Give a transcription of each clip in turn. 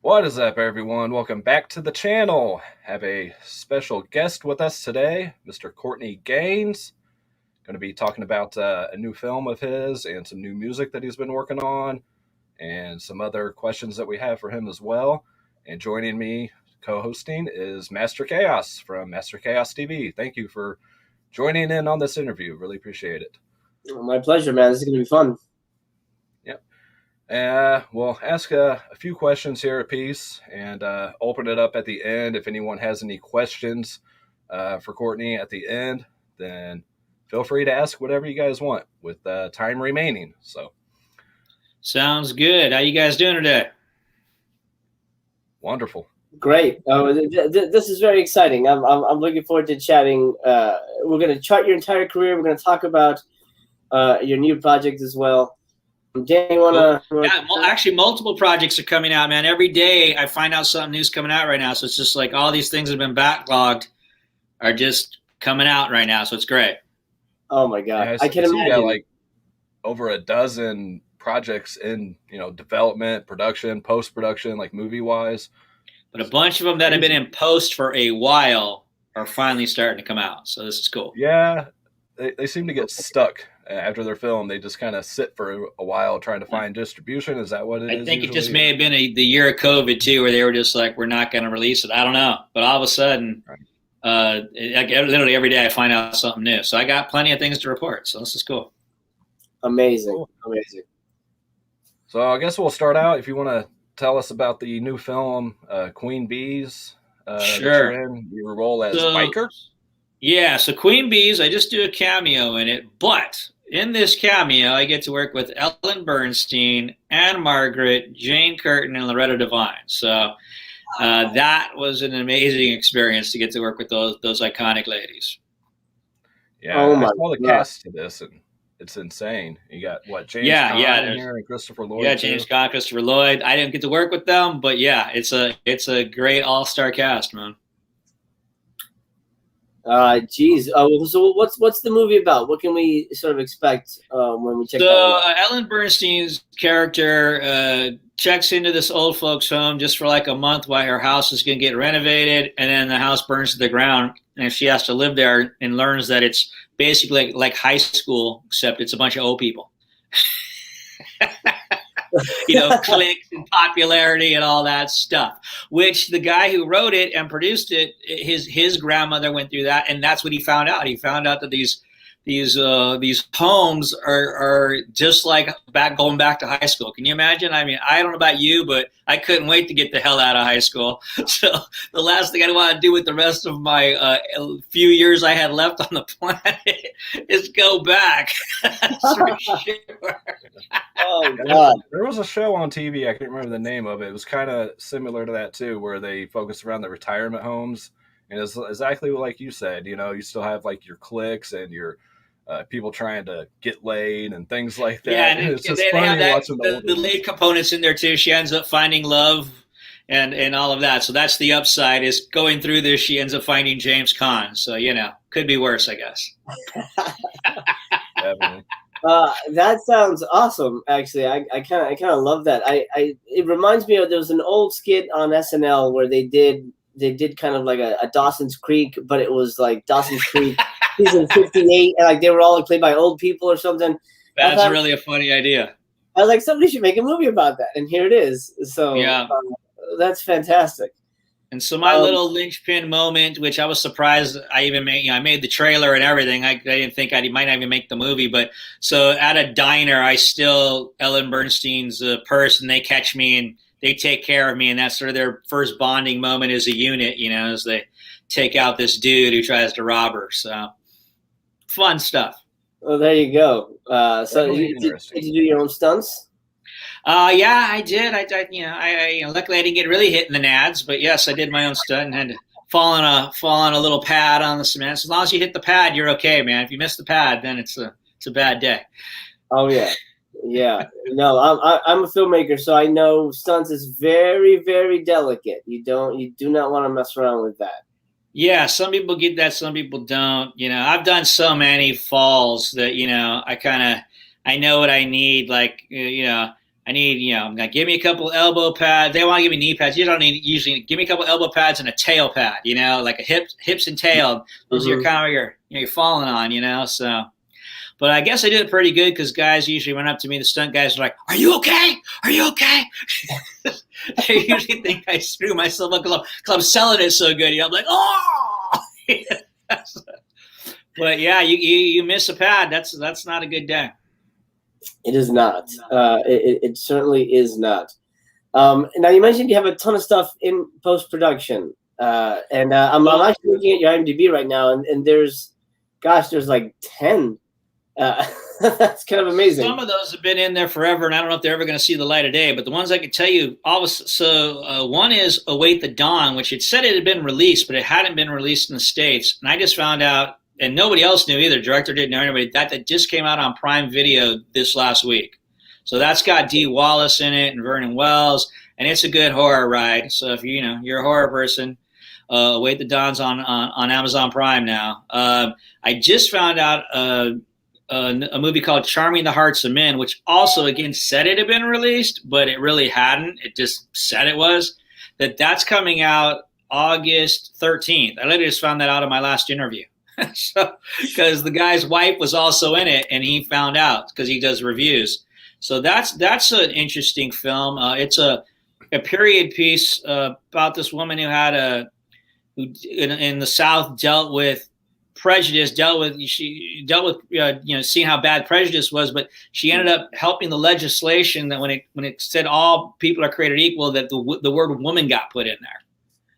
What is up, everyone? Welcome back to the channel. Have a special guest with us today, Mr. Courtney Gaines. Going to be talking about a new film of his and some new music that he's been working on, and some other questions that we have for him as well. And joining me, co-hosting, is Master Chaos from Master Chaos TV. Thank you for joining in on this interview. Really appreciate it. My pleasure, man. This is going to be fun. We'll ask a few questions here apiece and open it up at the end. If anyone has any questions for Courtney at the end, then feel free to ask whatever you guys want with time remaining. So, sounds good. How you guys doing today? Wonderful. Great. This is very exciting. I'm looking forward to chatting. We're going to chart your entire career. We're going to talk about your new project as well. Danny, actually, multiple projects are coming out, man. Every day I find out something new's coming out right now. So it's just like all these things that have been backlogged are just coming out right now. So it's great. Oh my God. Yeah, I can imagine. You got like over a dozen projects in, development, production, post-production, like movie-wise. But a bunch of them that have been in post for a while are finally starting to come out. So this is cool. Yeah, they seem to get stuck. After their film, they just kind of sit for a while trying to find distribution. Is that what it is? I think it just may have been the year of COVID too, where they were just like, we're not going to release it. I don't know. But all of a sudden, literally every day I find out something new. So I got plenty of things to report. So this is cool. Amazing. Cool. Amazing. So I guess we'll start out. If you want to tell us about the new film, Queen Bees. Sure. Your role as biker? Yeah, so Queen Bees, I just do a cameo in it, but in this cameo, I get to work with Ellen Bernstein, Anne Margaret, Jane Curtin, and Loretta Devine. So that was an amazing experience to get to work with those iconic ladies. Yeah, I saw the cast to this, and it's insane. You got James Caan in here and Christopher Lloyd. Yeah, James Caan, Christopher Lloyd. I didn't get to work with them, but yeah, it's a great all-star cast, man. Geez. So what's the movie about? What can we sort of expect when we check that out? Ellen Bernstein's character checks into this old folks' home just for like a month while her house is going to get renovated, and then the house burns to the ground, and she has to live there and learns that it's basically like high school, except it's a bunch of old people. Clicks and popularity and all that stuff, which the guy who wrote it and produced it, his grandmother went through that, and that's what he found out. He found out that these homes are just like going back to high school. Can you imagine? I mean, I don't know about you, but I couldn't wait to get the hell out of high school. So the last thing I want to do with the rest of my few years I had left on the planet is go back. That's for sure. Oh God! There was a show on TV. I can't remember the name of it. It was kind of similar to that too, where they focused around the retirement homes, and it's exactly like you said. You still have like your cliques and your people trying to get laid and things like that. Yeah, and it's just funny watching the lead components in there too. She ends up finding love and all of that. So that's the upside, is going through this, she ends up finding James Caan. So, could be worse, I guess. Definitely. That sounds awesome. Actually, I kind of love that. It reminds me of, there was an old skit on SNL where they did kind of like a Dawson's Creek, but it was like Dawson's Creek season 58, and like they were all like played by old people or something. That's really a funny idea. I was like, somebody should make a movie about that, and here it is. So yeah, that's fantastic. And so my little linchpin moment, which I was surprised I even made, I made the trailer and everything. I didn't think I might not even make the movie, but so at a diner, I still Ellen Bernstein's purse, and they catch me and they take care of me, and that's sort of their first bonding moment as a unit, as they take out this dude who tries to rob her. So fun stuff. Well, there you go. So did you do your own stunts? Yeah, I did. I luckily I didn't get really hit in the nads, but yes, I did my own stunt and had to fall on a little pad on the cement. So as long as you hit the pad, you're okay, man. If you miss the pad, then it's a bad day. Oh yeah. Yeah, no, I'm a filmmaker, so I know stunts is very, very delicate. You do not want to mess around with that. Yeah, some people get that, some people don't. I've done so many falls that I know what I need. Like I need, like, give me a couple elbow pads. They want to give me knee pads. You don't need usually. Give me a couple elbow pads and a tail pad. Like a hips and tail. Those are your kind of you're falling on. So, but I guess I did it pretty good because guys usually run up to me. The stunt guys are like, "Are you okay? Are you okay?" They usually think I screw myself up because I'm selling it so good. I'm like, "Oh." But yeah, you miss a pad. That's not a good day. It is not. It certainly is not. Now you mentioned you have a ton of stuff in post production, and I'm actually looking at your IMDb right now, and there's like 10. That's kind of amazing. Some of those have been in there forever, and I don't know if they're ever going to see the light of day. But the ones I can tell you, one is Await the Dawn, which it said it had been released, but it hadn't been released in the States. And I just found out, and nobody else knew either. Director didn't know anybody. That just came out on Prime Video this last week. So that's got Dee Wallace in it and Vernon Wells, and it's a good horror ride. So if you're a horror person, Await the Dawn's on Amazon Prime now. I just found out a movie called Charming the Hearts of Men, which also again said it had been released, but it really hadn't. It just said it was. That's coming out August 13th. I literally just found that out in my last interview. Because the guy's wife was also in it, and he found out because he does reviews. So that's an interesting film. It's a period piece about this woman who in the South dealt with prejudice, she dealt with seeing how bad prejudice was, but she ended up helping the legislation that when it said all people are created equal, that the word woman got put in there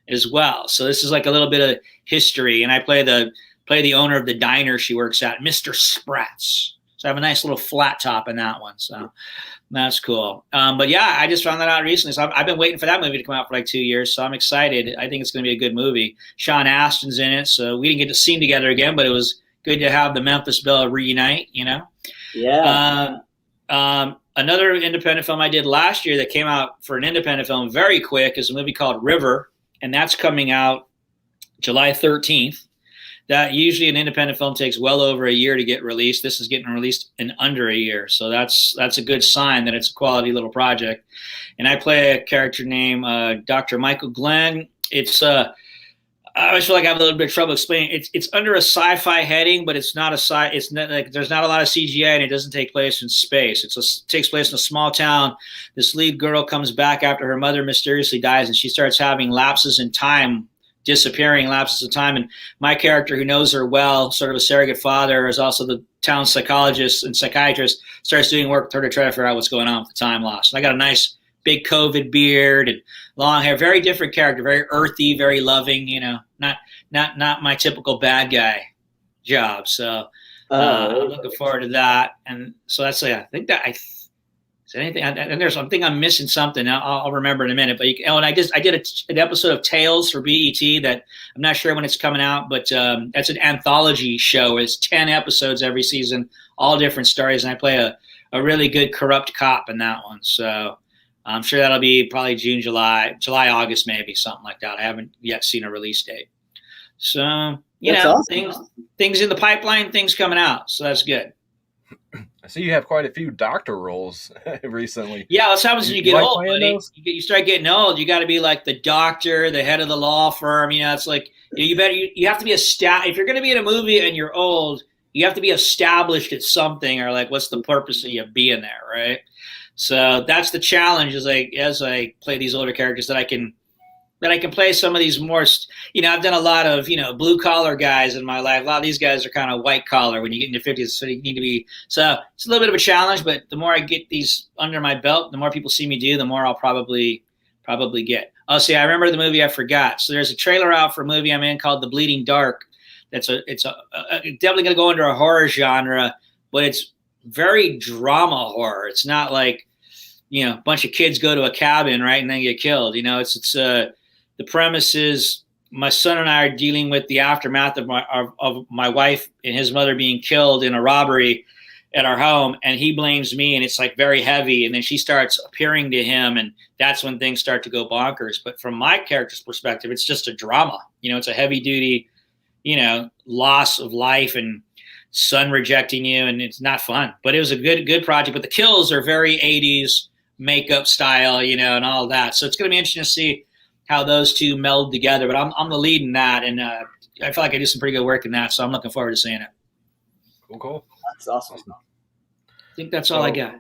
as well. So this is like a little bit of history, and I play the owner of the diner she works at, Mr. Spratz. So I have a nice little flat top in that one. So that's cool. But yeah, I just found that out recently. So I've been waiting for that movie to come out for like 2 years. So I'm excited. I think it's going to be a good movie. Sean Astin's in it. So we didn't get to sing together again, but it was good to have the Memphis Belle reunite, Yeah. Another independent film I did last year that came out for an independent film very quick is a movie called River. And that's coming out July 13th. That usually an independent film takes well over a year to get released. This is getting released in under a year. So that's a good sign that it's a quality little project. And I play a character named Dr. Michael Glenn. It's I always feel like I have a little bit of trouble explaining. It's under a sci-fi heading, but it's not it's not like there's not a lot of CGI, and it doesn't take place in space. It takes place in a small town. This lead girl comes back after her mother mysteriously dies, and she starts having lapses in time, disappearing lapses of time. And my character, who knows her well, sort of a surrogate father, is also the town psychologist and psychiatrist, starts doing work with her to try to figure out what's going on with the time loss. And I got a nice big COVID beard and long hair, very different character, very earthy, very loving, not my typical bad guy job. So I'm looking forward to that. And so that's, I think that is anything, and there's something I'm missing something. I'll remember in a minute. But and I did an episode of Tales for BET that I'm not sure when it's coming out, but that's an anthology show. It's 10 episodes every season, all different stories, and I play a really good corrupt cop in that one. So I'm sure that'll be probably June, July, August, maybe something like that. I haven't yet seen a release date. So awesome. things in the pipeline, things coming out. So that's good. I see you have quite a few doctor roles recently. Yeah, that's what happens when you get old, buddy. You start getting old. You got to be like the doctor, the head of the law firm. It's like you have to be if you're going to be in a movie and you're old, you have to be established at something, or like, what's the purpose of you being there, right? So that's the challenge as I play these older characters, that I can play some of these more, I've done a lot of, blue collar guys in my life. A lot of these guys are kind of white collar when you get into 50s. So you need to be, so it's a little bit of a challenge, but the more I get these under my belt, the more people see me do, the more I'll probably get. Oh, see, I remember the movie I forgot. So there's a trailer out for a movie I'm in called The Bleeding Dark. It's definitely going to go under a horror genre, but it's very drama horror. It's not like, a bunch of kids go to a cabin, right, and then get killed. The premise is my son and I are dealing with the aftermath of my wife and his mother being killed in a robbery at our home, and he blames me, and it's like very heavy. And then she starts appearing to him, and that's when things start to go bonkers. But from my character's perspective, it's just a drama. It's a heavy duty, loss of life and son rejecting you, and it's not fun. But it was a good project. But the kills are very 80s. makeup style, you know, and all that. So it's going to be interesting to see how those two meld together. But I'm the lead in that, and I feel like I do some pretty good work in that. So I'm looking forward to seeing it. Cool. That's awesome. I think that's all I got.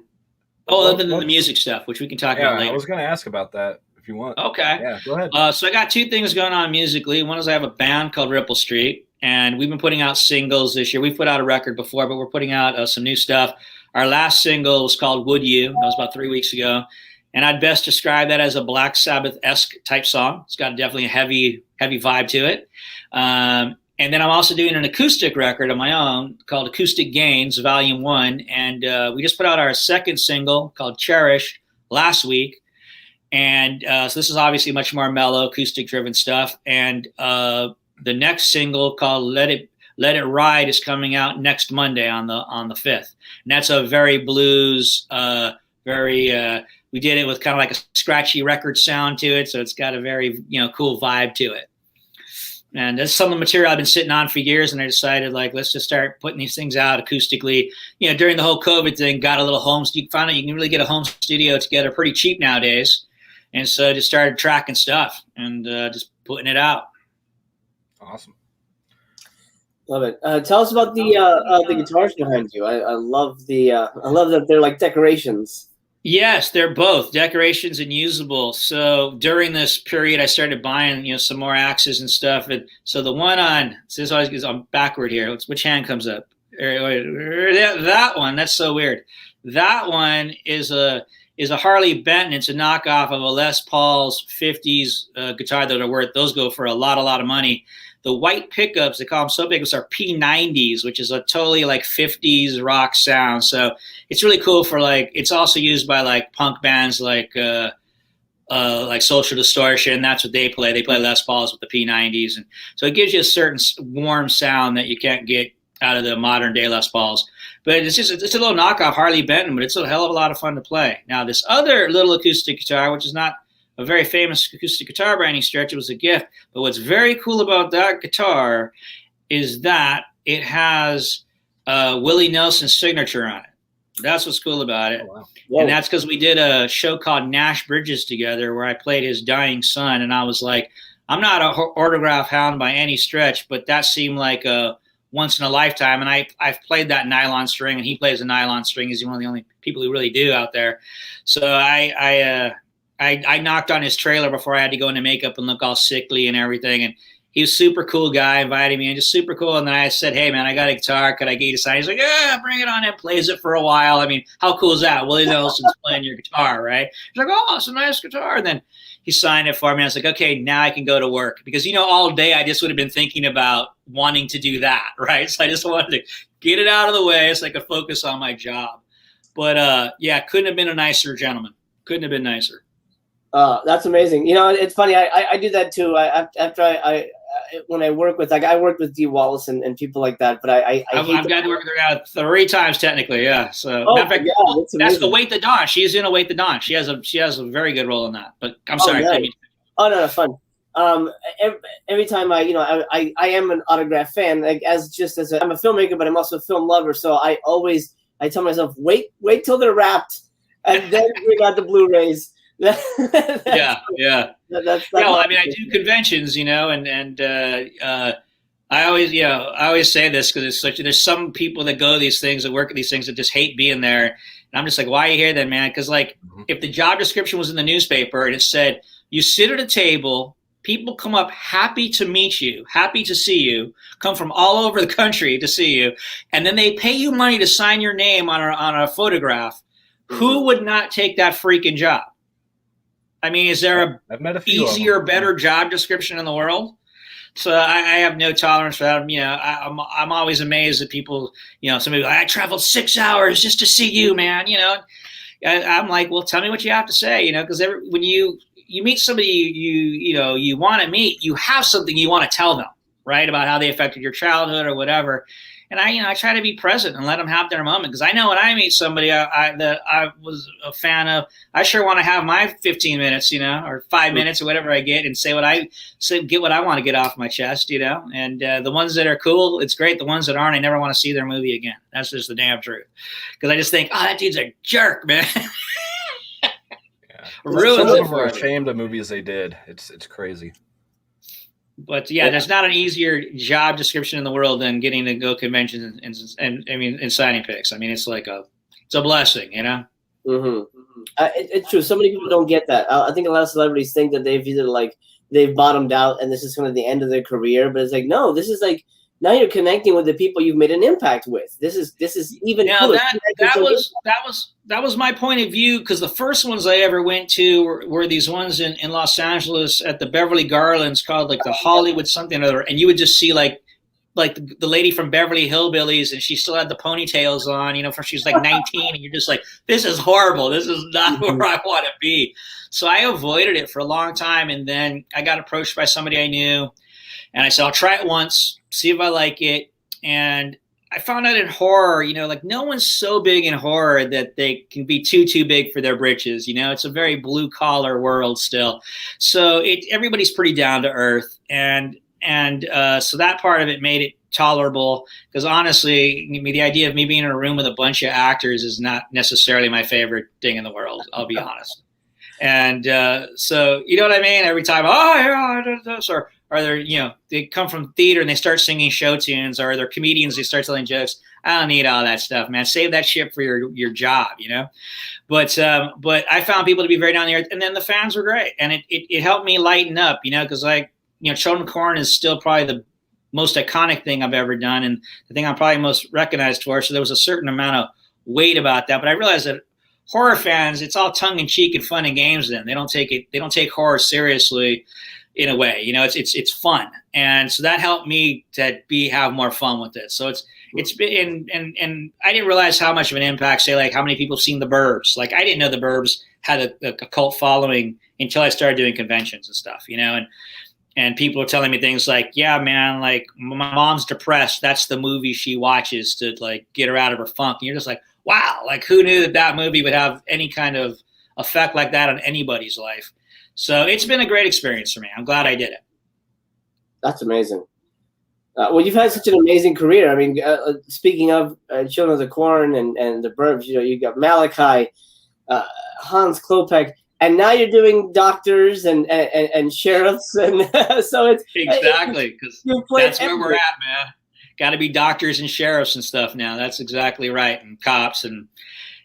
Oh, other than the music stuff, which we can talk about later. I was going to ask about that if you want. Okay. Yeah, go ahead. So I got two things going on musically. One is I have a band called Ripple Street, and we've been putting out singles this year. We've put out a record before, but we're putting out some new stuff. Our last single was called Would You. That was about 3 weeks ago. And I'd best describe that as a Black Sabbath-esque type song. It's got definitely a heavy vibe to it. And then I'm also doing an acoustic record of my own called Acoustic Gains, Volume 1. And we just put out our second single called Cherish last week. And so this is obviously much more mellow, acoustic-driven stuff. And the next single called Let It Ride is coming out next Monday on the 5th. And that's a very blues, we did it with kind of like a scratchy record sound to it. So it's got a very, cool vibe to it. And that's some of the material I've been sitting on for years, and I decided, like, let's just start putting these things out acoustically. During the whole COVID thing, got a little home. You found out you can really get a home studio together pretty cheap nowadays, and so just started tracking stuff and just putting it out. Awesome. Love it. Tell us about the guitars behind you. I love that they're like decorations. Yes, they're both decorations and usable. So during this period, I started buying, some more axes and stuff. And so the one on, so this always goes on backward here. Which hand comes up? That one. That's so weird. That one is a Harley Benton. It's a knockoff of a Les Paul's 50s guitar that are worth. Those go for a lot of money. The white pickups, they call them so big, are P90s, which is a totally like 50s rock sound. So it's really cool for it's also used by like punk bands like Social Distortion. That's what they play. They play Les Pauls with the P90s. And so it gives you a certain warm sound that you can't get out of the modern day Les Pauls. But it's a little knockoff Harley Benton, but it's a hell of a lot of fun to play. Now this other little acoustic guitar, which is not a very famous acoustic guitar by any stretch. It was a gift. But what's very cool about that guitar is that it has Willie Nelson's signature on it. That's what's cool about it. Oh, wow. And that's because we did a show called Nash Bridges together where I played his dying son. And I was like, I'm not an autograph hound by any stretch, but that seemed like a once in a lifetime. And I've played that nylon string, and he plays a nylon string. He's one of the only people who really do out there. So I knocked on his trailer before I had to go into makeup and look all sickly and everything. And he was a super cool guy, invited me, and just super cool. And then I said, hey, man, I got a guitar. Could I get you to sign? He's like, yeah, bring it on. And plays it for a while. I mean, how cool is that? Willie Nelson's playing your guitar, right? He's like, oh, it's a nice guitar. And then he signed it for me. I was like, okay, now I can go to work. Because, all day I just would have been thinking about wanting to do that, right? So I just wanted to get it out of the way so I could focus on my job. But, yeah, couldn't have been a nicer gentleman. Couldn't have been nicer. That's amazing. It's funny. I do that too. When I work with, I worked with Dee Wallace and people like that, but I've got to work with her now 3 times technically. Yeah. So fact, that's the Wait the Dawn. She's in a Wait the Dawn. She has a very good role in that. But I'm sorry. Oh no, fun. Every time I am an autograph fan. Like I'm a filmmaker, but I'm also a film lover. So I tell myself, wait till they're wrapped, and then bring out the Blu-rays. Yeah. Well, I mean, I do conventions, and I always say this because there's some people that go to these things that work at these things that just hate being there, and I'm just like, why are you here then, man? Because if the job description was in the newspaper and it said you sit at a table, people come up happy to meet you, happy to see you, come from all over the country to see you, and then they pay you money to sign your name on a photograph. Who would not take that freaking job? I mean, is there a easier, better job description in the world? So I have no tolerance for that. I'm always amazed at people. Somebody, I traveled 6 hours just to see you, man. I'm like, well, tell me what you have to say. Because when you meet somebody you want to meet, you have something you want to tell them, right, about how they affected your childhood or whatever. And I try to be present and let them have their moment, because I know when I meet somebody that I was a fan of, I sure want to have my 15 minutes, or 5 minutes or whatever I get, and get what I want to get off my chest, And the ones that are cool, it's great. The ones that aren't, I never want to see their movie again. That's just the damn truth. Because I just think, oh, that dude's a jerk, man. ruins Some of it them are for me. ashamed of movies they did. It's crazy. But yeah, there's not an easier job description in the world than getting to go conventions and I mean, and signing picks. I mean, it's a blessing, you know? Mm-hmm. It's true. So many people don't get that. I think a lot of celebrities think that they've bottomed out and this is kind of the end of their career. But it's like, no, this is like now you're connecting with the people you've made an impact with. This is even Now cooler. that was my point of view, because the first ones I ever went to were these ones in Los Angeles at the Beverly Garlands called like the Hollywood something or other, and you would just see like the lady from Beverly Hillbillies, and she still had the ponytails on, you know, from she was like 19, and you're just like, this is horrible. This is not where I want to be. So I avoided it for a long time, and then I got approached by somebody I knew, and I said, I'll try it once, see if I like it. And I found out in horror, you know, like no one's so big in horror that they can be too big for their britches. You know, it's a very blue collar world still. So everybody's pretty down to earth. And so that part of it made it tolerable, because honestly, I mean, the idea of me being in a room with a bunch of actors is not necessarily my favorite thing in the world. I'll be honest. And so, you know what I mean? Every time, or they're, you know, they come from theater and they start singing show tunes, or they're comedians, they start telling jokes. I don't need all that stuff, man. Save that shit for your job, you know? But I found people to be very down the earth, and then the fans were great. And it helped me lighten up, you know, because you know, Children of Corn is still probably the most iconic thing I've ever done, and the thing I'm probably most recognized for. So there was a certain amount of weight about that. But I realized that horror fans, it's all tongue in cheek and fun and games. Then they don't take horror seriously in a way. You know, it's fun, and so that helped me to have more fun with it. So it's been and I didn't realize how much of an impact, say, like how many people have seen The Burbs. Like I didn't know The Burbs had a cult following until I started doing conventions and stuff. You know, and people are telling me things like, yeah, man, like my mom's depressed. That's the movie she watches to like get her out of her funk. And you're just like, wow, like who knew that movie would have any kind of effect like that on anybody's life? So it's been a great experience for me. I'm glad I did it. That's amazing. Well, you've had such an amazing career. I mean, speaking of Children of the Corn and The Burbs, you know, you got Malachi, Hans Klopek, and now you're doing doctors and sheriffs, and so it's exactly, because that's everywhere. where we're at, man. Got to be doctors and sheriffs and stuff now. That's exactly right, and cops, and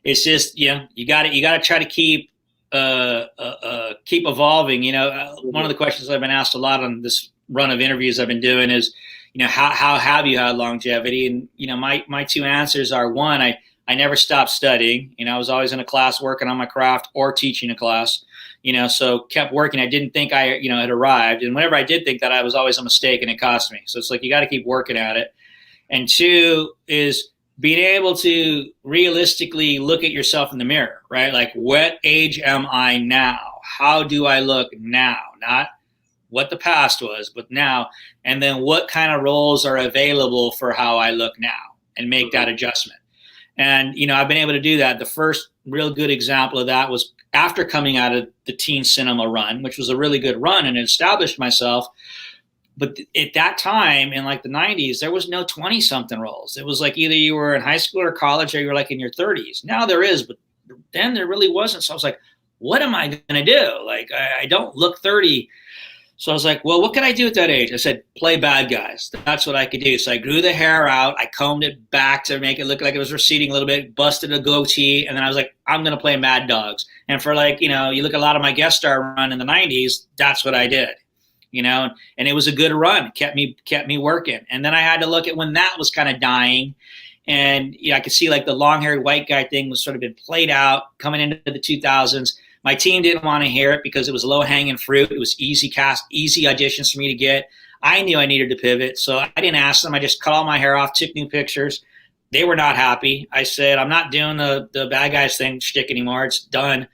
it's just, you know, you got to try to keep evolving. You know, one of the questions I've been asked a lot on this run of interviews I've been doing is, you know, how have you had longevity? And you know, my two answers are, one, I never stopped studying. You know, I was always in a class working on my craft or teaching a class, you know, so kept working. I didn't think I, you know, had arrived. And whenever I did think that, I was always a mistake and it cost me. So it's like, you got to keep working at it. And two is being able to realistically look at yourself in the mirror, right? Like, what age am I now? How do I look now? Not what the past was, but now. And then what kind of roles are available for how I look now, and make that adjustment. And, you know, I've been able to do that. The first real good example of that was after coming out of the teen cinema run, which was a really good run and it established myself. But at that time in like the 90s, there was no 20-something roles. It was like either you were in high school or college or you were like in your 30s. Now there is, but then there really wasn't. So I was like, what am I going to do? Like, I don't look 30. So I was like, well, what can I do at that age? I said, play bad guys. That's what I could do. So I grew the hair out. I combed it back to make it look like it was receding a little bit, busted a goatee. And then I was like, I'm going to play Mad Dogs. And for like, you know, you look at a lot of my guest star run in the 90s, that's what I did, you know, and it was a good run, kept me working. And then I had to look at when that was kind of dying. And you know, I could see like the long-haired white guy thing was sort of been played out coming into the 2000s. My team didn't want to hear it because it was low-hanging fruit. It was easy auditions for me to get. I knew I needed to pivot, so I didn't ask them. I just cut all my hair off, took new pictures. They were not happy. I said, I'm not doing the bad guys thing shtick anymore. It's done.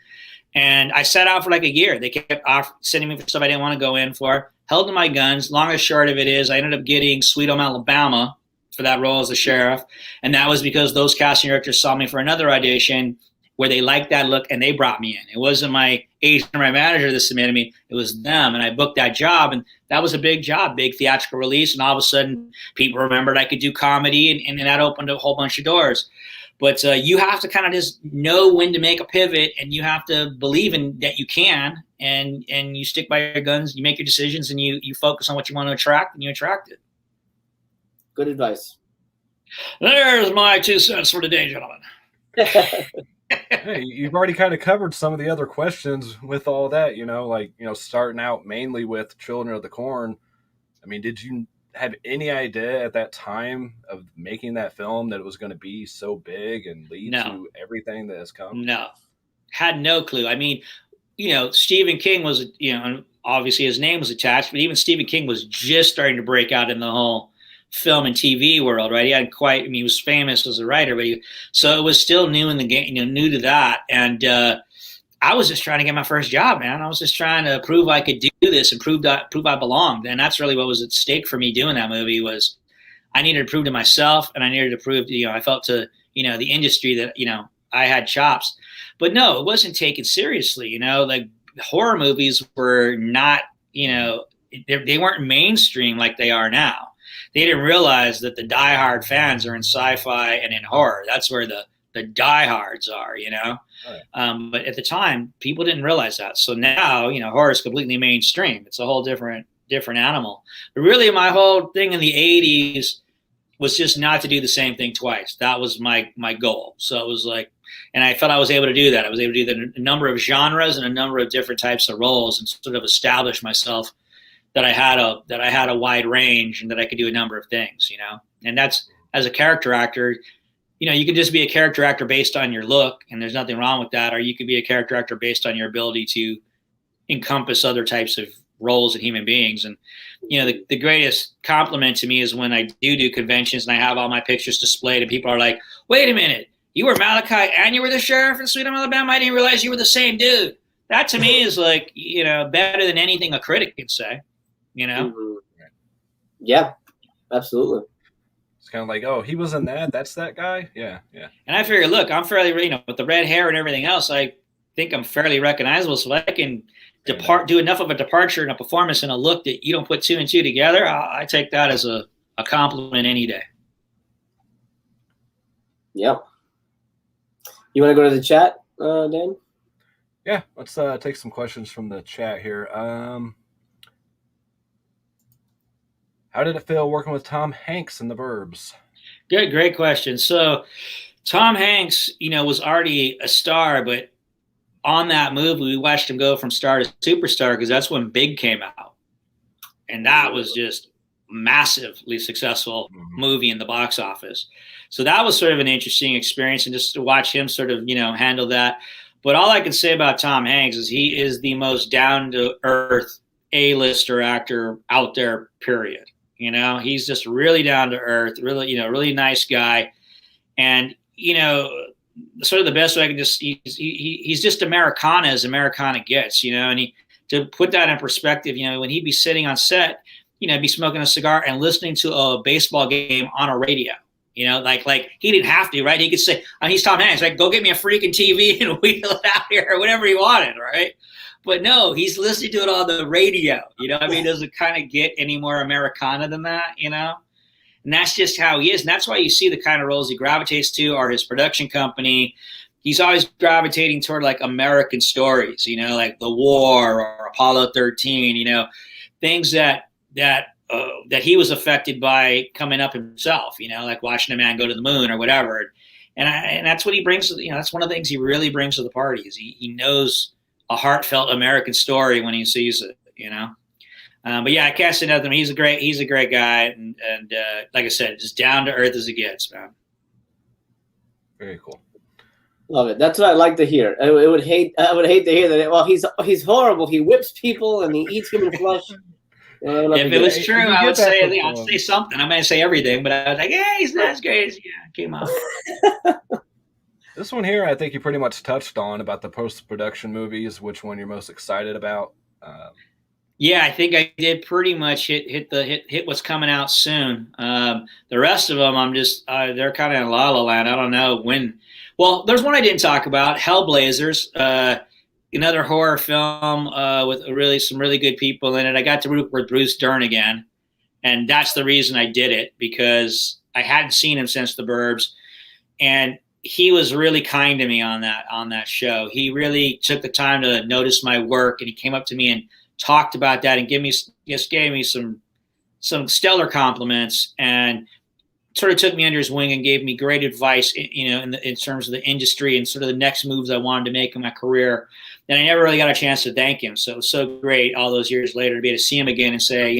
And I sat out for like a year. They kept sending me for stuff I didn't want to go in for. Held to my guns. Long and short of it is I ended up getting Sweet Home Alabama for that role as the sheriff. And that was because those casting directors saw me for another audition where they liked that look and they brought me in. It wasn't my agent or my manager that submitted me. It was them. And I booked that job. And that was a big job, big theatrical release. And all of a sudden people remembered I could do comedy, and that opened a whole bunch of doors. But you have to kind of just know when to make a pivot, and you have to believe in that you can, and you stick by your guns, you make your decisions, and you focus on what you want to attract, and you attract it. Good advice. There's my 2 cents for today, gentlemen. Hey, you've already kind of covered some of the other questions with all that, like, starting out mainly with Children of the Corn. I mean, did you have any idea at that time of making that film that it was going to be so big and lead to everything that has come? No, had no clue. I mean, Stephen King was, obviously his name was attached, but even Stephen King was just starting to break out in the whole film and TV world, right? He hadn't quite, he was famous as a writer, but so it was still new in the game, new to that. And I was just trying to get my first job, man. I was just trying to prove I could do this and prove I belonged. And that's really what was at stake for me doing that movie. Was I needed to prove to myself, and I needed to prove to, I felt to, the industry that, I had chops. But no, it wasn't taken seriously. Like horror movies were not, they weren't mainstream like they are now. They didn't realize that the diehard fans are in sci-fi and in horror. That's where the diehards are, Right. But at the time, people didn't realize that. So now, horror is completely mainstream. It's a whole different animal. But really, my whole thing in the 80s was just not to do the same thing twice. That was my goal. So it was like, and I felt I was able to do that. I was able to do a number of genres and a number of different types of roles, and sort of establish myself that I had a wide range and that I could do a number of things, And that's, as a character actor, you could just be a character actor based on your look, and there's nothing wrong with that. Or you could be a character actor based on your ability to encompass other types of roles in human beings. And, the greatest compliment to me is when I do conventions and I have all my pictures displayed and people are like, wait a minute, you were Malachi and you were the sheriff in Sweet Home Alabama? I didn't realize you were the same dude. That to me is like, better than anything a critic can say. Mm-hmm. Yeah, absolutely. It's kind of like, oh, he was in that. That's that guy. Yeah. And I figure, look, I'm fairly, with the red hair and everything else, I think I'm fairly recognizable. So I can do enough of a departure in a performance and a look that you don't put 2 and 2 together. I take that as a compliment any day. Yep. You want to go to the chat, Dan? Yeah, let's take some questions from the chat here. How did it feel working with Tom Hanks in The Burbs? Good, great question. So Tom Hanks, was already a star, but on that movie, we watched him go from star to superstar because that's when Big came out. And that was just massively successful movie in the box office. So that was sort of an interesting experience, and just to watch him sort of, handle that. But all I can say about Tom Hanks is he is the most down-to-earth A-lister actor out there, period. He's just really down to earth, really, really nice guy. And, sort of the best way I can just, he's just Americana as Americana gets, and to put that in perspective, when he'd be sitting on set, be smoking a cigar and listening to a baseball game on a radio, like he didn't have to, right? He could say, he's Tom Hanks, like, go get me a freaking TV and wheel it out here or whatever he wanted, right? But no, he's listening to it on the radio. Does it kind of get any more Americana than that, And that's just how he is. And that's why you see the kind of roles he gravitates to, or his production company. He's always gravitating toward like American stories, like the war or Apollo 13, things that he was affected by coming up himself, like watching a man go to the moon or whatever. And that's what he brings. That's one of the things he really brings to the party is he knows a heartfelt American story when he sees it, But yeah, I can't say nothing. He's a great guy, and like I said, just down to earth as it gets, man. Very cool. Love it. That's what I'd like to hear. I would hate to hear that. Well, he's horrible. He whips people and he eats human flesh. If it was true, I would say I'd say something. I'm going to say everything, but I was like, yeah, he's not as great as came out. This one here, I think you pretty much touched on about the post-production movies. Which one you're most excited about? Yeah, I think I did pretty much hit what's coming out soon. The rest of them, I'm just they're kind of in la la land. I don't know when. Well, there's one I didn't talk about, Hellblazers, another horror film with some really good people in it. I got to root with Bruce Dern again, and that's the reason I did it, because I hadn't seen him since The Burbs, and he was really kind to me on that show. He really took the time to notice my work, and he came up to me and talked about that and gave me some stellar compliments, and sort of took me under his wing and gave me great advice, in terms of the industry and sort of the next moves I wanted to make in my career. And I never really got a chance to thank him. So it was so great all those years later to be able to see him again and say,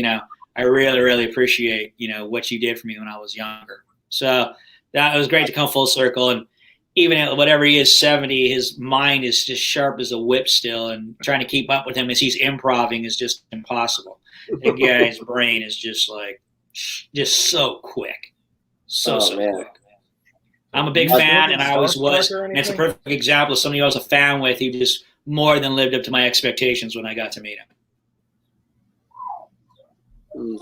I really, really appreciate, what you did for me when I was younger. So that it was great to come full circle. And even at whatever he is, 70, his mind is just sharp as a whip still, and trying to keep up with him as he's improvising is just impossible. The guy's brain is just so quick. So quick. I'm a big fan, and I always was. And it's a perfect example of somebody I was a fan with who just more than lived up to my expectations when I got to meet him.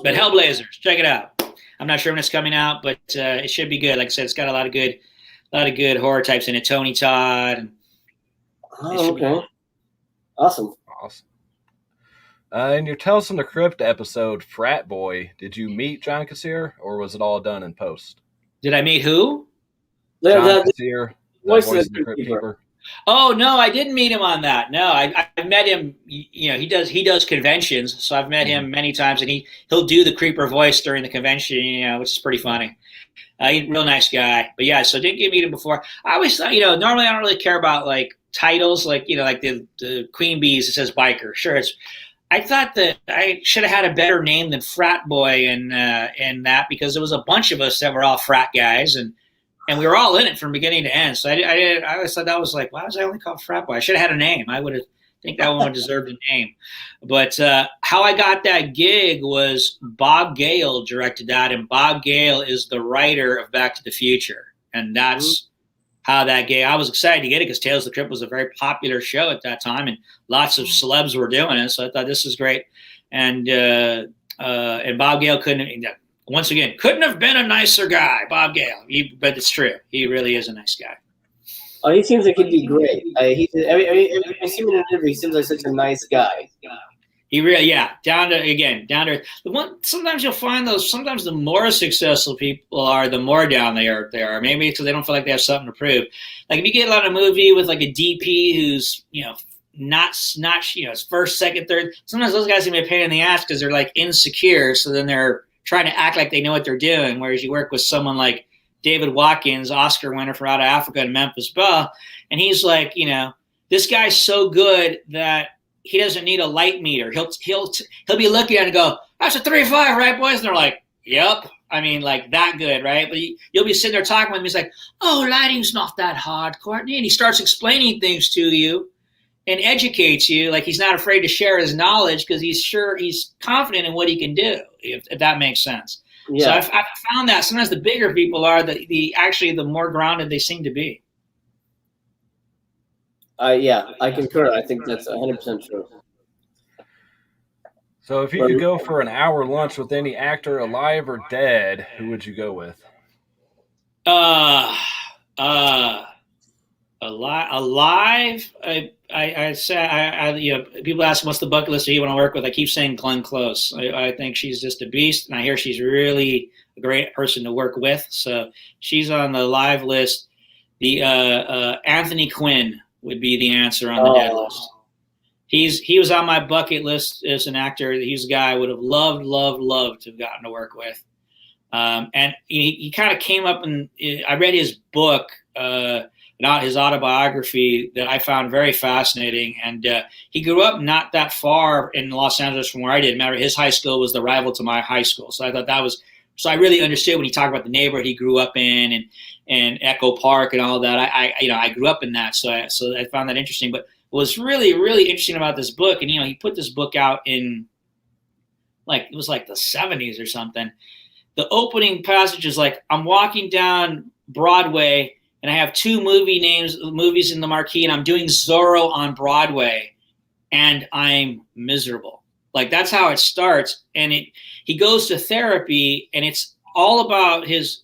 But Hellblazers, check it out. I'm not sure when it's coming out, but it should be good. Like I said, it's got a lot of good horror types in it. Tony Todd. And okay. Awesome. In your Tales from the Crypt episode, Frat Boy, did you meet John Kassir, or was it all done in post? Did I meet who? John Kassir, voice of the Crypt Keeper. Oh no, I didn't meet him on that. No, I met him. He does conventions, so I've met him many times, and he'll do the creeper voice during the convention, which is pretty funny. He's a real nice guy. But yeah, so didn't get to meet him before. I always thought, normally I don't really care about like titles, like like the Queen Bees. It says biker. Sure, I thought that I should have had a better name than Frat Boy and that, because there was a bunch of us that were all frat guys, and we were all in it from beginning to end. So I always thought that was like, why was I only called Frat Boy? I should have had a name. I would have think that one would deserve a name. But how I got that gig was Bob Gale directed that, and Bob Gale is the writer of Back to the Future, and that's how that gig. I was excited to get it because Tales of the Crypt was a very popular show at that time, and lots of celebs were doing it. So I thought this is great, and Bob Gale couldn't have been a nicer guy, Bob Gale. But it's true, he really is a nice guy. Oh, he seems like he'd be great. I see him in an interview. He seems like such a nice guy. He really, down to the one. Sometimes you'll find sometimes the more successful people are, the more down they are. Maybe because they don't feel like they have something to prove. Like if you get a movie with like a DP who's not his first, second, third. Sometimes those guys can be a pain in the ass because they're like insecure. So then they're trying to act like they know what they're doing. Whereas you work with someone like David Watkins, Oscar winner for Out of Africa and Memphis Belle, and he's like, this guy's so good that he doesn't need a light meter. He'll be looking at it and go, that's a 3.5, right, boys? And they're like, yep. I mean, like that good, right? But you'll be sitting there talking with him. He's like, oh, lighting's not that hard, Courtney. And he starts explaining things to you and educates you. Like he's not afraid to share his knowledge because he's confident in what he can do, if that makes sense. Yeah. So I've found that sometimes the bigger people are, the more grounded they seem to be. I concur. I think that's 100% true. So if you could go for an hour lunch with any actor, alive or dead, who would you go with? Alive. I say people ask what's the bucket list you want to work with. I keep saying Glenn Close. I think she's just a beast, and I hear she's really a great person to work with. So she's on the live list. The Anthony Quinn would be the answer on the dead list. He was on my bucket list as an actor. He's a guy I would have loved to have gotten to work with. And he kind of came up, and I read his book, not his autobiography, that I found very fascinating. And he grew up not that far in Los Angeles from where I did. Matter, his high school was the rival to my high school. So I thought that was, so I really understood when he talked about the neighborhood he grew up in and Echo Park and all that. I grew up in that. So I found that interesting. But what was really, really interesting about this book, and he put this book out in it was like the 70s or something. The opening passage is like, I'm walking down Broadway and I have two movies in the marquee, and I'm doing Zorro on Broadway, and I'm miserable. Like that's how it starts. And he goes to therapy, and it's all about his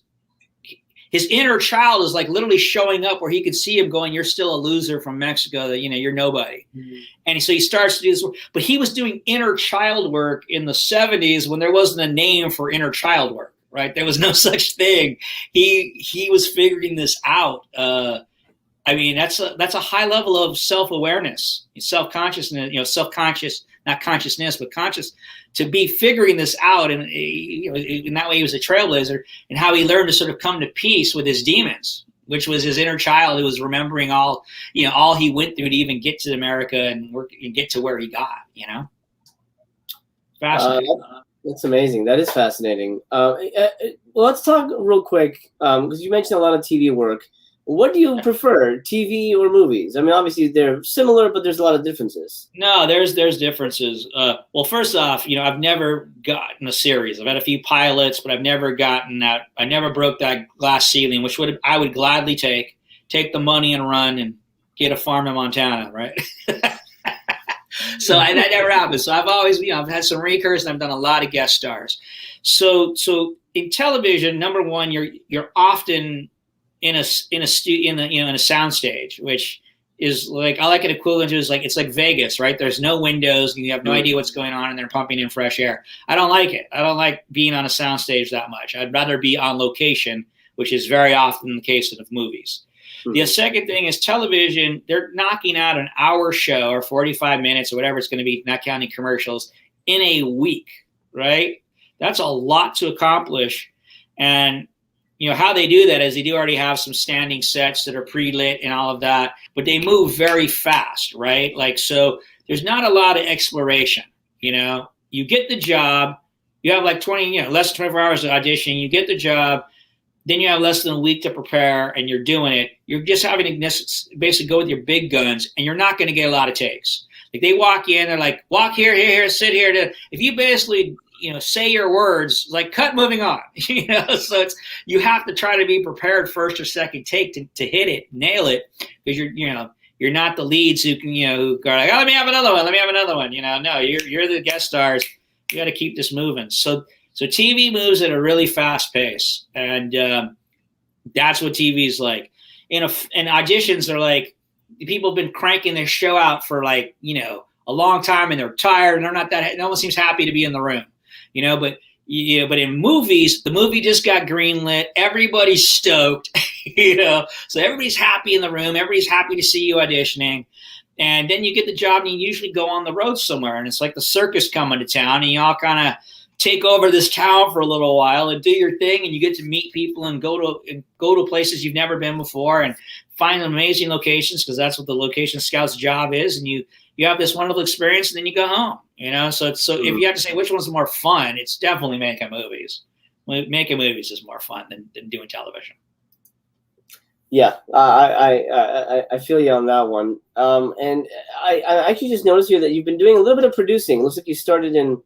inner child is like literally showing up where he could see him going, you're still a loser from Mexico, that you're nobody. Mm-hmm. And so he starts to do this work. But he was doing inner child work in the 70s when there wasn't a name for inner child work, right? There was no such thing. He was figuring this out. I mean, that's a high level of self-awareness, self-consciousness, self-conscious, not consciousness, but conscious, to be figuring this out. And, in that way he was a trailblazer, and how he learned to sort of come to peace with his demons, which was his inner child who was remembering all he went through to even get to America and work and get to where he got, Fascinating. That's amazing. That is fascinating. Well, let's talk real quick, because you mentioned a lot of TV work. What do you prefer, TV or movies? I mean, obviously they're similar, but there's a lot of differences. No, there's differences. Well, first off, I've never gotten a series. I've had a few pilots, but I've never gotten that. I never broke that glass ceiling, which I would gladly take the money and run and get a farm in Montana, right? So that never happened. So I've always, I've had some recurs, and I've done a lot of guest stars. So in television, number one, you're often in a sound stage, which is like, I like it equivalent to, it's like Vegas, right? There's no windows, and you have no idea what's going on, and they're pumping in fresh air. I don't like it. I don't like being on a sound stage that much. I'd rather be on location, which is very often the case of movies. The second thing is television. They're knocking out an hour show or 45 minutes or whatever it's going to be, not counting commercials, in a week, right? That's a lot to accomplish. And how they do that is they do already have some standing sets that are pre-lit and all of that, but they move very fast, right? So there's not a lot of exploration. You get the job, you have less than 24 hours to audition, you get the job, then you have less than a week to prepare, and you're doing it. You're just having to basically go with your big guns, and you're not going to get a lot of takes. They walk in, they're like, walk here, sit here. If you basically say your words, cut, moving on. So you have to try to be prepared first or second take to hit it, nail it, because you're not the leads who can who go like, oh, let me have another one. No, you're the guest stars. You got to keep this moving. So TV moves at a really fast pace, and that's what TV is like. And auditions are like, people have been cranking their show out for a long time, and they're tired, and they're not that. No one seems happy to be in the room. But in movies, the movie just got greenlit. Everybody's stoked, so everybody's happy in the room. Everybody's happy to see you auditioning. And then you get the job, and you usually go on the road somewhere, and it's like the circus coming to town, and you all kind of take over this town for a little while and do your thing, and you get to meet people and go to places you've never been before and find amazing locations, because that's what the location scout's job is. And you have this wonderful experience, and then you go home. So if you have to say which one's more fun, it's definitely making movies. Making movies is more fun than doing television. Yeah, I feel you on that one. And I actually just noticed here that you've been doing a little bit of producing. It looks like you started in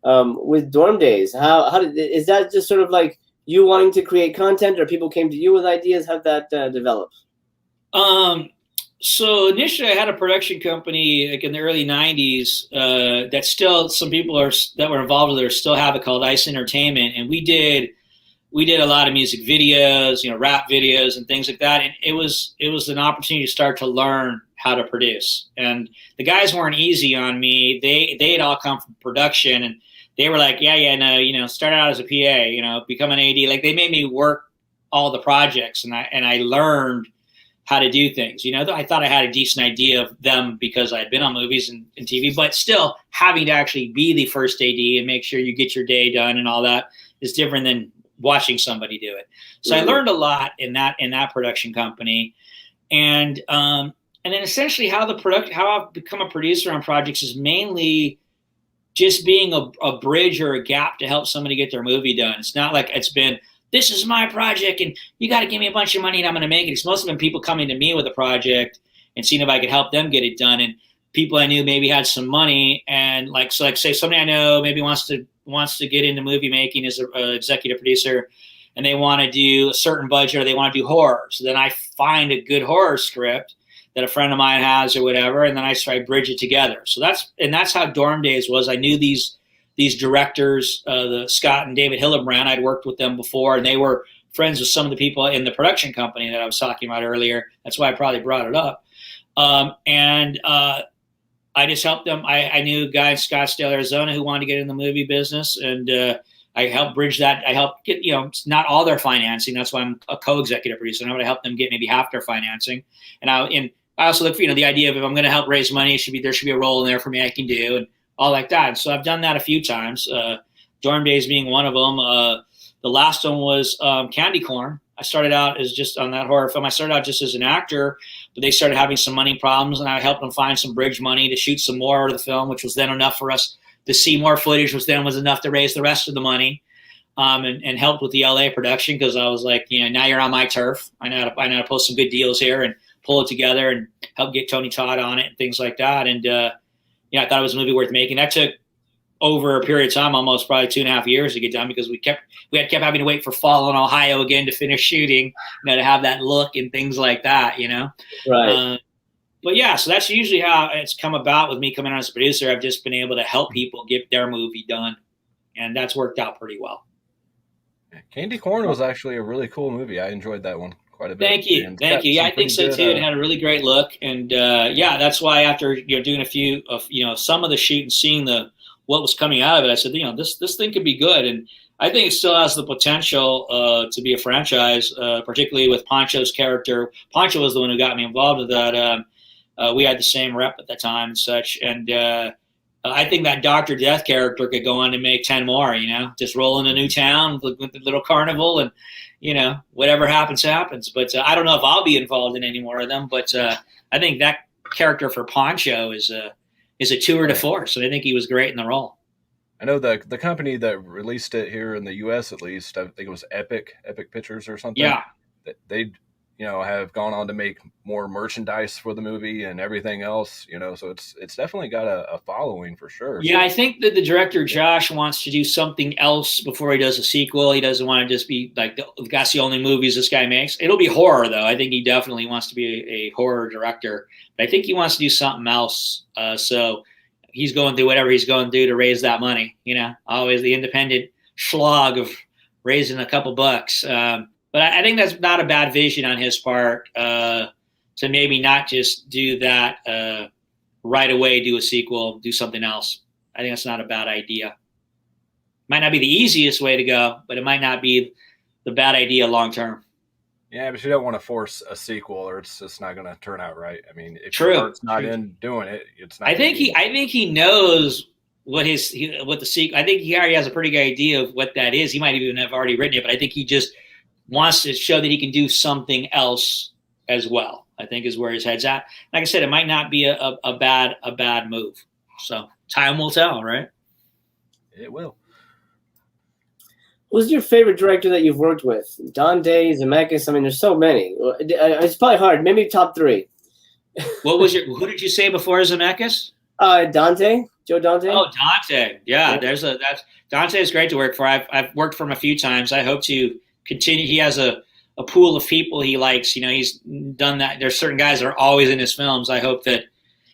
with Dorm Days. Is that just sort of like you wanting to create content, or people came to you with ideas? How'd that develop? So initially I had a production company in the early 90s that still some people that were involved with it still have it, called Ice Entertainment. And we did a lot of music videos, rap videos and things like that. And it was an opportunity to start to learn how to produce. And the guys weren't easy on me. They had all come from production, and they were like, no, start out as a PA, become an AD. They made me work all the projects, and I learned how to do things. I thought I had a decent idea of them because I had been on movies and TV, but still having to actually be the first AD and make sure you get your day done and all that is different than watching somebody do it. So I learned a lot in that production company. And then essentially how I've become a producer on projects is mainly just being a bridge or a gap to help somebody get their movie done. It's not like it's been, this is my project and you got to give me a bunch of money and I'm going to make it. It's mostly been people coming to me with a project and seeing if I could help them get it done. And people I knew maybe had some money, and say somebody I know maybe wants to get into movie making as an executive producer, and they want to do a certain budget or they want to do horror. So then I find a good horror script that a friend of mine has or whatever, and then I try to bridge it together. So that's how Dorm Days was. I knew these directors, the Scott and David Hillebrand. I'd worked with them before, and they were friends with some of the people in the production company that I was talking about earlier. That's why I probably brought it up. I just helped them. I knew a guy in Scottsdale, Arizona, who wanted to get in the movie business, and I help bridge that. I help get, it's not all their financing. That's why I'm a co-executive producer. And I'm going to help them get maybe half their financing. And I also look for, the idea of if I'm going to help raise money, there should be a role in there for me I can do and all like that. And so I've done that a few times. Dorm Days being one of them. The last one was Candy Corn. I started out as just on that horror film. I started out just as an actor, but they started having some money problems, and I helped them find some bridge money to shoot some more of the film, which was then enough for us to see more footage, which then was enough to raise the rest of the money, and helped with the LA production because I was like, now you're on my turf. I know how to post some good deals here and pull it together and help get Tony Todd on it and things like that. And I thought it was a movie worth making. That took over a period of time, almost probably 2.5 years to get done because we kept having to wait for fall in Ohio again to finish shooting, to have that look and things like that, Right. But yeah, so that's usually how it's come about with me coming on as a producer. I've just been able to help people get their movie done, and that's worked out pretty well. Candy Corn was actually a really cool movie. I enjoyed that one quite a bit. Thank you. Yeah, I think so too. It had a really great look, and that's why after doing a few of some of the shoot and seeing what was coming out of it, I said, this thing could be good. And I think it still has the potential to be a franchise, particularly with Pancho's character. Pancho was the one who got me involved with that. We had the same rep at the time and such. And I think that Dr. Death character could go on to make 10 more, just roll in a new town with the little carnival and, whatever happens. But I don't know if I'll be involved in any more of them. But I think that character for Pancho is a tour de force, and I think he was great in the role. I know the company that released it here in the U.S. at least, I think it was Epic Pictures or something. Yeah, they have gone on to make more merchandise for the movie and everything else. So it's definitely got a following for sure. Yeah, I think that the director Josh wants to do something else before he does a sequel. He doesn't want to just be like that's the only movies this guy makes. It'll be horror though. I think he definitely wants to be a horror director. But I think he wants to do something else. So he's going through whatever he's going through to raise that money. Always the independent slog of raising a couple bucks. But I think that's not a bad vision on his part to maybe not just do that right away, do a sequel, do something else. I think that's not a bad idea. Might not be the easiest way to go, but it might not be the bad idea long term. Yeah, but you don't want to force a sequel, or it's just not going to turn out right. I mean, if it's not in doing it, it's not. I think he knows what the sequel. I think he already has a pretty good idea of what that is. He might even have already written it, but I think he just wants to show that he can do something else as well. I think is where his head's at. Like I said, it might not be a bad move. So time will tell, right? It will. Who's your favorite director that you've worked with? Dante, Zemeckis. I mean, there's so many. It's probably hard. Maybe top 3. Who did you say before Zemeckis? Dante, Joe Dante. Oh, Dante. Yeah. Dante is great to work for. I've worked for him a few times. I hope to continue. He has a pool of people he likes. He's done that. There's certain guys that are always in his films. I hope that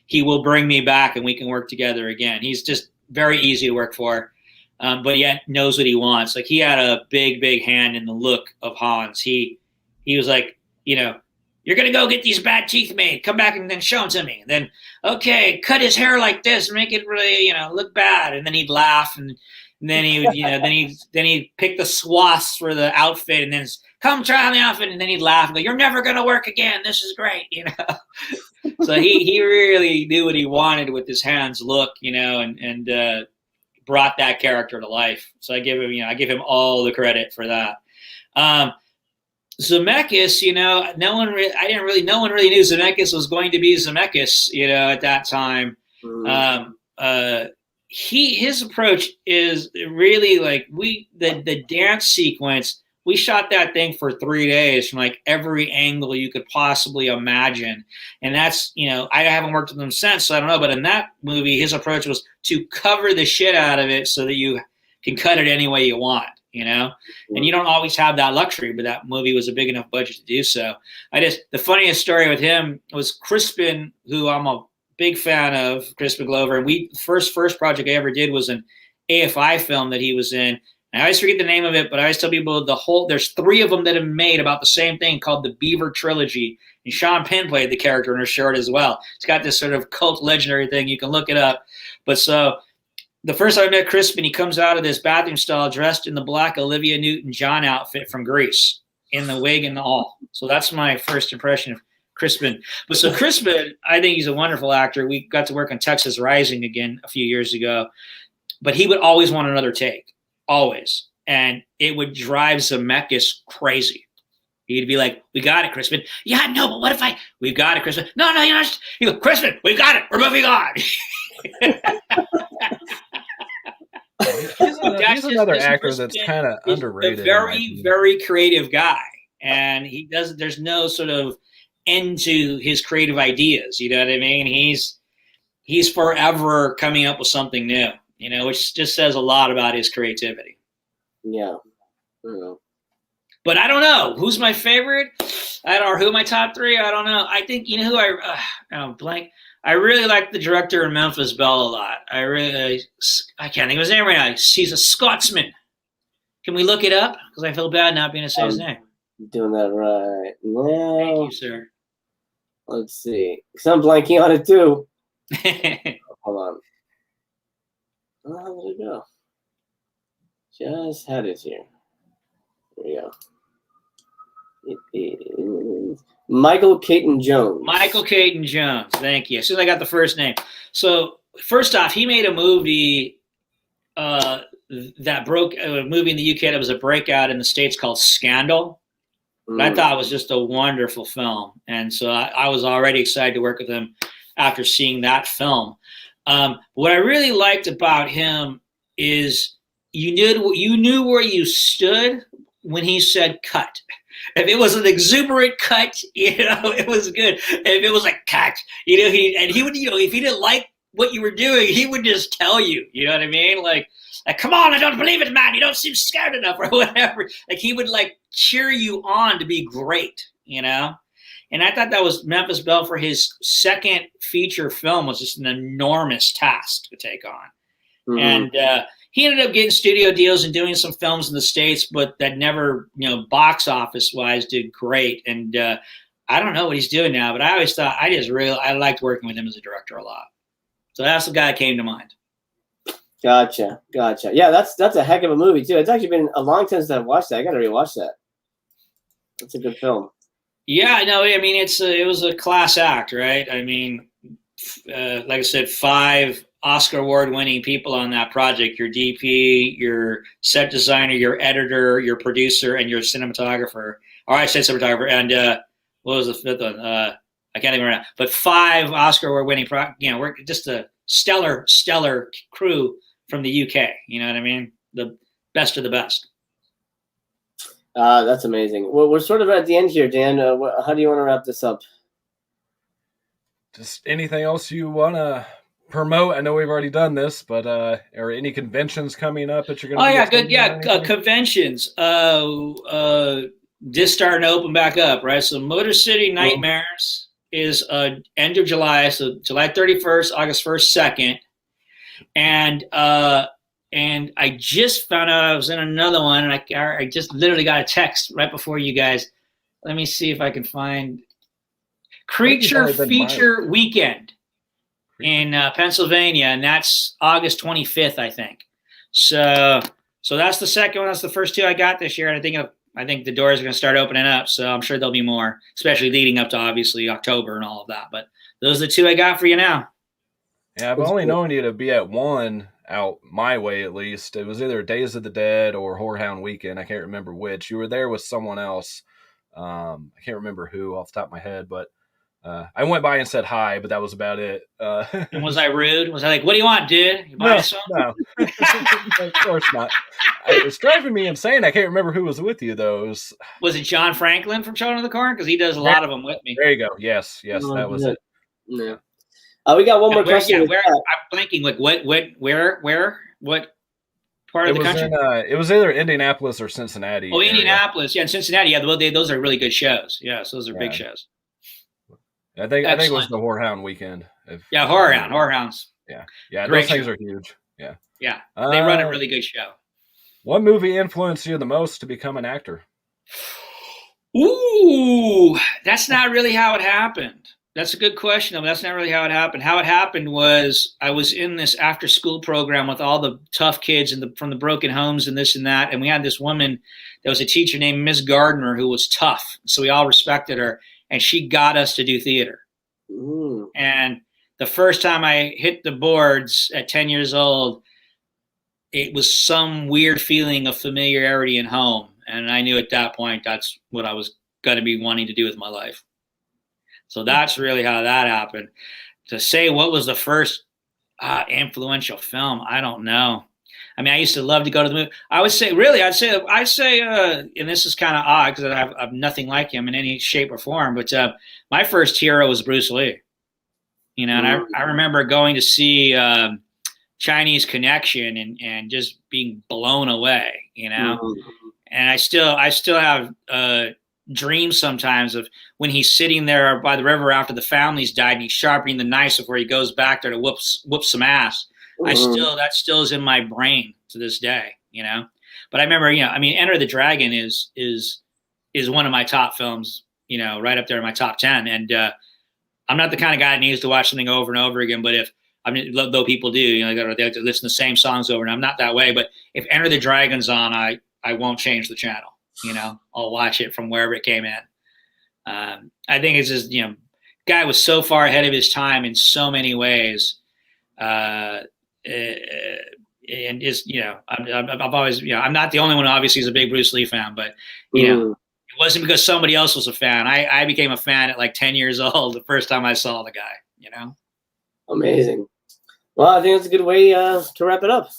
he will bring me back and we can work together again. He's just very easy to work for. But yet knows what he wants. Like he had a big hand in the look of Hans. He was like, you're going to go get these bad teeth made. Come back and then show them to me. And then, okay, cut his hair like this, make it really, look bad. And then he'd laugh and then he would, then he'd pick the swaths for the outfit and then come try on the outfit. And then he'd laugh and go, you're never going to work again. This is great. So he really knew what he wanted with his Hans look, and brought that character to life. So I give him all the credit for that. Zemeckis, no one really knew Zemeckis was going to be Zemeckis, at that time. His approach is really like the dance sequence. We shot that thing for 3 days from like every angle you could possibly imagine. And that's, I haven't worked with him since, so I don't know. But in that movie, his approach was to cover the shit out of it so that you can cut it any way you want, And you don't always have that luxury, but that movie was a big enough budget to do so. The funniest story with him was Crispin, who I'm a big fan of, Crispin Glover. And first project I ever did was an AFI film that he was in. I always forget the name of it, but I always tell people there's 3 of them that have made about the same thing called the Beaver Trilogy. And Sean Penn played the character in a short as well. It's got this sort of cult legendary thing. You can look it up. But so the first time I met Crispin, he comes out of this bathroom stall dressed in the black Olivia Newton-John outfit from Grease, in the wig and the all. So that's my first impression of Crispin. But so Crispin, I think he's a wonderful actor. We got to work on Texas Rising again a few years ago, but he would always want another take, always. And it would drive Zemeckis crazy. He'd be like, "We got it, Crispin." "Yeah, no, but what if we've got it, Crispin." "No, you're not." He goes, "Crispin, we've got it. We're moving on." He's another actor that's kind of underrated. A very, very creative guy. And there's no sort of end to his creative ideas. You know what I mean? He's forever coming up with something new, which just says a lot about his creativity. Yeah. I don't know. But I don't know who's my favorite. I don't know who my top three. I don't know. I think who blank. I really like the director in Memphis Belle a lot. I can't think of his name right now. He's a Scotsman. Can we look it up? Because I feel bad not being able to say his name. Doing that right now. Thank you, sir. Let's see. Because I'm blanking on it too. Hold on. Oh, where'd it go? Just had it here. There we go. It is Michael Caton Jones. Michael Caton Jones. Thank you. As soon as I got the first name. So first off, he made a movie that broke a movie in the UK that was a breakout in the States called Scandal. I thought it was just a wonderful film. And so I was already excited to work with him after seeing that film. What I really liked about him is you knew where you stood when he said cut. If it was an exuberant cut, it was good. If it was a cut, he would, if he didn't like what you were doing, he would just tell you, you know what I mean? Like, come on, I don't believe it, man. You don't seem scared enough or whatever. Like he would cheer you on to be great, And I thought that was Memphis Belle for his second feature film was just an enormous task to take on. Mm-hmm. And he ended up getting studio deals and doing some films in the States, but that never, box office wise did great. And I don't know what he's doing now, but I always thought I liked working with him as a director a lot. So that's the guy that came to mind. Gotcha. Yeah, that's a heck of a movie too. It's actually been a long time since I've watched that. I got to rewatch that. That's a good film. Yeah, no, I mean it was a class act, right? I mean, like I said, 5 Oscar award-winning people on that project: your DP, your set designer, your editor, your producer, and your cinematographer. Or I said cinematographer, and what was the 5th one? I can't even remember. But 5 Oscar award-winning, we're just a stellar crew from the UK. You know what I mean? The best of the best. That's amazing. Well, we're sort of at the end here, Dan. How do you want to wrap this up? Just anything else you want to promote? I know we've already done this, but are any conventions coming up that you're going to? Oh yeah, good. Yeah, conventions. Just starting to open back up, right? So Motor City Nightmares is end of July, so July 31st, August 1st, 2nd, and I just found out I was in another one, and I just literally got a text right before you guys. Let me see if I can find Creature Feature Weekend in Pennsylvania, and that's August 25th, I think. So that's the second one. That's the first 2 I got this year, and I think the doors are going to start opening up, so I'm sure there'll be more, especially leading up to obviously October and all of that. But those are the 2 I got for you now. Yeah, I've only known you to be at one out my way, at least. It was either Days of the Dead or Whorehound Weekend. I can't remember which. You were there with someone else. I can't remember who off the top of my head, but I went by and said hi, but that was about it. And was I rude? Was I like, "What do you want, dude? You no, of course not. It's driving me insane. I can't remember who was with you, though. Was it John Franklin from Children of the Corn? Because he does a lot of them with me. There you go. Yes, that was it. Yeah. We got one more question. Yeah, I'm blanking. Like what part of the country? It was either Indianapolis or Cincinnati. Oh, Indianapolis. Yeah, and Cincinnati. Yeah, those are really good shows. Yeah, so those are big shows. I think it was the Whorehound Weekend. Whorehounds. Yeah. Those things are huge. Yeah. Yeah, they run a really good show. What movie influenced you the most to become an actor? Ooh, that's not really how it happened. That's a good question. I mean, that's not really how it happened. How it happened was I was in this after school program with all the tough kids from the broken homes and this and that. And we had this woman that was a teacher named Miss Gardner who was tough. So we all respected her. And she got us to do theater. Ooh. And the first time I hit the boards at 10 years old, it was some weird feeling of familiarity in home. And I knew at that point that's what I was going to be wanting to do with my life. So that's really how that happened. To say what was the first influential film, I don't know. I mean, I used to love to go to the movie. I would say, really, I'd say, and this is kind of odd because I'm nothing like him in any shape or form. But my first hero was Bruce Lee. You know, and I remember going to see Chinese Connection and just being blown away. You know, and I still have dreams sometimes of when he's sitting there by the river after the family's died and he's sharpening the knife before he goes back there to whoop some ass. That still is in my brain to this day, you know. But I remember, you know, I mean, Enter the Dragon is one of my top films, you know, right up there in my top 10. And I'm not the kind of guy that needs to watch something over and over again. But though people do, you know, they have to listen to the same songs over, and I'm not that way. But if Enter the Dragon's on, I won't change the channel. You know, I'll watch it from wherever it came in. I think it's just, you know, guy was so far ahead of his time in so many ways. And just, you know, I've always, you know, I'm not the only one who obviously is a big Bruce Lee fan, but, you know, it wasn't because somebody else was a fan. I became a fan at like 10 years old the first time I saw the guy, you know. Amazing. Well, I think that's a good way to wrap it up.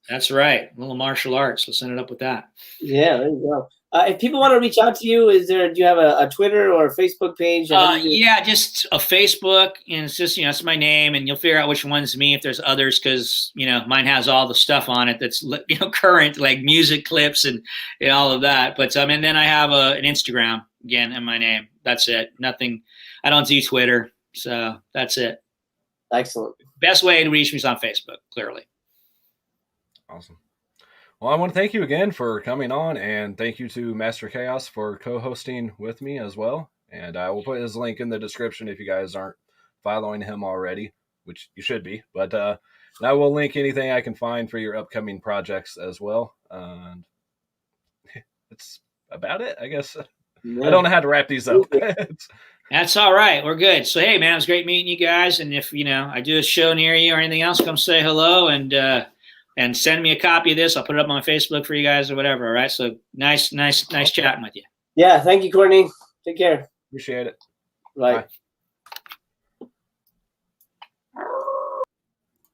That's right. A little martial arts. Let's end it up with that. Yeah, there you go. If people want to reach out to you, do you have a Twitter or a Facebook page? Yeah, just a Facebook, and it's just, you know, it's my name, and you'll figure out which one's me if there's others, because, you know, mine has all the stuff on it that's, you know, current, like music clips and all of that. But and then I have an Instagram again in my name. That's it. Nothing. I don't do Twitter, so that's it. Excellent. Best way to reach me is on Facebook. Clearly. Awesome. Well, I want to thank you again for coming on, and thank you to Master Chaos for co-hosting with me as well. And I will put his link in the description if you guys aren't following him already, which you should be. But I will link anything I can find for your upcoming projects as well. And that's about it, I guess. Yeah. I don't know how to wrap these up. That's all right. We're good. So, hey, man, it was great meeting you guys. And if, you know, I do a show near you or anything else, come say hello and send me a copy of this. I'll put it up on my Facebook for you guys or whatever. All right. So nice chatting with you. Yeah. Thank you, Courtney. Take care. Appreciate it. Bye.